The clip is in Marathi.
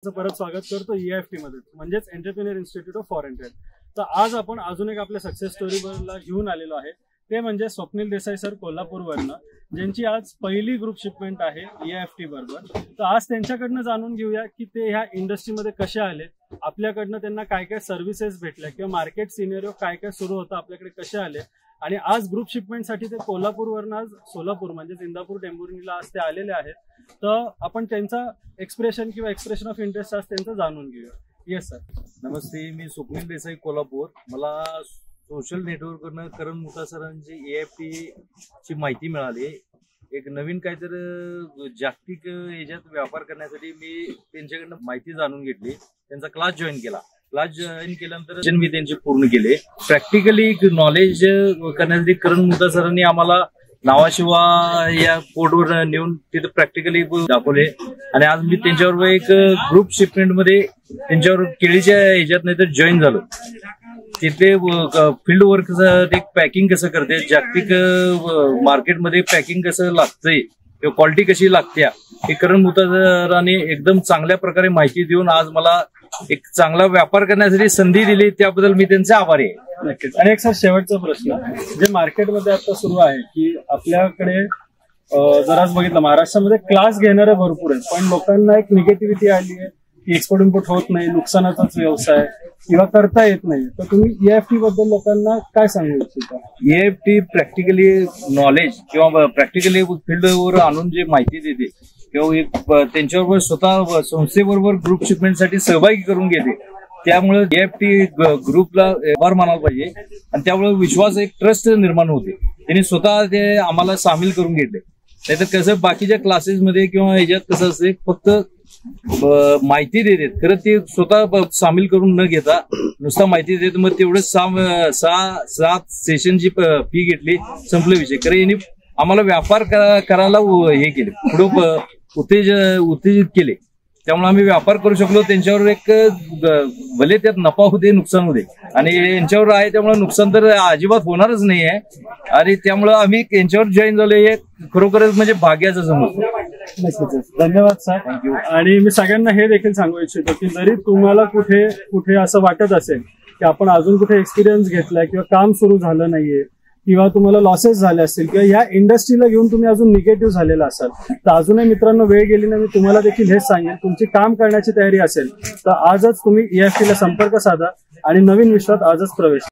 परत स्वागत करतो EIFT मध्ये, म्हणजेच entrepreneur institute of foreign trade. तर आज आपण अजून एक आपल्या सक्सेस स्टोरीला घेऊन आलेलो आहे, ते म्हणजे स्वप्नील देसाई सर कोल्हापूरवरनं, ज्यांची आज पहिली ग्रुप शिपमेंट आहे EIFT बरोबर। तर आज त्यांच्याकडनं जाणून घेऊया की ते ह्या इंडस्ट्रीमध्ये कसे आले, आपल्याकडनं त्यांना काय काय सर्व्हिसेस भेटल्या किंवा मार्केट सिनेरियो काय काय सुरू होतं, आपल्याकडे कसे आले आणि आज ग्रुप शिपमेंटसाठी ते कोल्हापूरवरनं आज सोलापूर म्हणजे इंदापूर टेंभुर्णीला आज ते आलेले आहेत। तर आपण त्यांचा एक्सप्रेशन किंवा एक्सप्रेशन ऑफ इंटरेस्ट आज त्यांचं जाणून घेऊया। येस सर, नमस्ते, मी स्वप्नील देसाई कोल्हापूर। मला सोशल नेटवर्कवरनं करण मुता सरांची EIFT ची माहिती मिळाली। एक नवीन काहीतरी जागतिक याच्यात व्यापार करण्यासाठी मी त्यांच्याकडनं माहिती जाणून घेतली, त्यांचा क्लास जॉईन केला। क्लास जॉईन केल्यानंतर मी त्यांचे पूर्ण केले। प्रॅक्टिकली नॉलेज करण्यासाठी करण मुता सरांनी आम्हाला नावाशिवा या पोर्टवर नेऊन तिथे प्रॅक्टिकली दाखवले आणि आज मी त्यांच्याबरोबर एक ग्रुप शिपमेंट मध्ये त्यांच्यावर केळीच्या ह्याच्यात नाही तर जॉईन झालो। तिथे फील्ड वर्क पॅकिंग कसं करते, जागतिक मार्केटमध्ये पॅकिंग कसं लागतंय किंवा क्वालिटी कशी लागते, हे करण मुता सरांनी एकदम चांगल्या प्रकारे माहिती देऊन आज मला एक चांगला व्यापार करण्यासाठी संधी दिली, त्याबद्दल मी त्यांचे आभारी आहे। नक्कीच। आणि एक सर शेवटचा प्रश्न, जे मार्केटमध्ये आता सुरू आहे की आपल्याकडे जर आज बघितलं महाराष्ट्रामध्ये क्लास घेणारे भरपूर आहेत, पण लोकांना एक निगेटिव्हिटी आली आहे की एक्सपोर्ट इम्पोर्ट होत नाही, नुकसानाचाच व्यवसाय किंवा करता येत नाही। तर तुम्ही EIFT बद्दल लोकांना काय सांगू इच्छिता? EIFT प्रॅक्टिकली नॉलेज किंवा प्रॅक्टिकली फील्डवर आणून जे माहिती देते किंवा त्यांच्याबरोबर स्वतः संस्थेबरोबर ग्रुप शिपमेंटसाठी सहभागी करून घेते, त्यामुळे EIFT ग्रुपला आभार मानायला पाहिजे आणि त्यामुळे विश्वास एक ट्रस्ट निर्माण होते। त्यांनी स्वतः ते आम्हाला सामील करून घेतले। नाहीतर कसं बाकीच्या क्लासेसमध्ये किंवा ह्याच्यात कसं असते, फक्त माहिती देतात, खरं ते स्वतः सामील करून न घेता नुसता माहिती देत, मग तेवढंच 6-7 सेशनची फी घेतली, संपलं विषय। खरं यांनी आम्हाला व्यापार करायला हे केले, पुढे उत्तेजित केले, त्यामुळे आम्ही व्यापार करू शकलो। त्यांच्यावर एक भले त्यात नफा होते नुकसान होते आणि यांच्यावर आहे त्यामुळे नुकसान तर अजिबात होणारच नाही आहे आणि त्यामुळे आम्ही यांच्यावर जॉईन झालो, हे खरोखरच म्हणजे भाग्याचं समजतो। धन्यवाद सर, थँक्यू। आणि मी सगळ्यांना हे देखील सांगू इच्छितो की जरी तुम्हाला कुठे कुठे असं वाटत असेल की आपण अजून कुठे एक्सपिरियन्स घेतलाय किंवा काम सुरू झालं नाहीये किंवा तुम्हाला लॉसेस झाले असतील किंवा या इंडस्ट्रीला घेऊन तुम्ही अजून निगेटिव्ह झालेला असाल, तर अजूनही मित्रांनो वेळ गेली नाही, मी तुम्हाला देखील हेच सांगेन, तुमची काम करण्याची तयारी असेल तर आजच तुम्ही EIFT ला संपर्क साधा आणि नवीन विश्वात आजच प्रवेश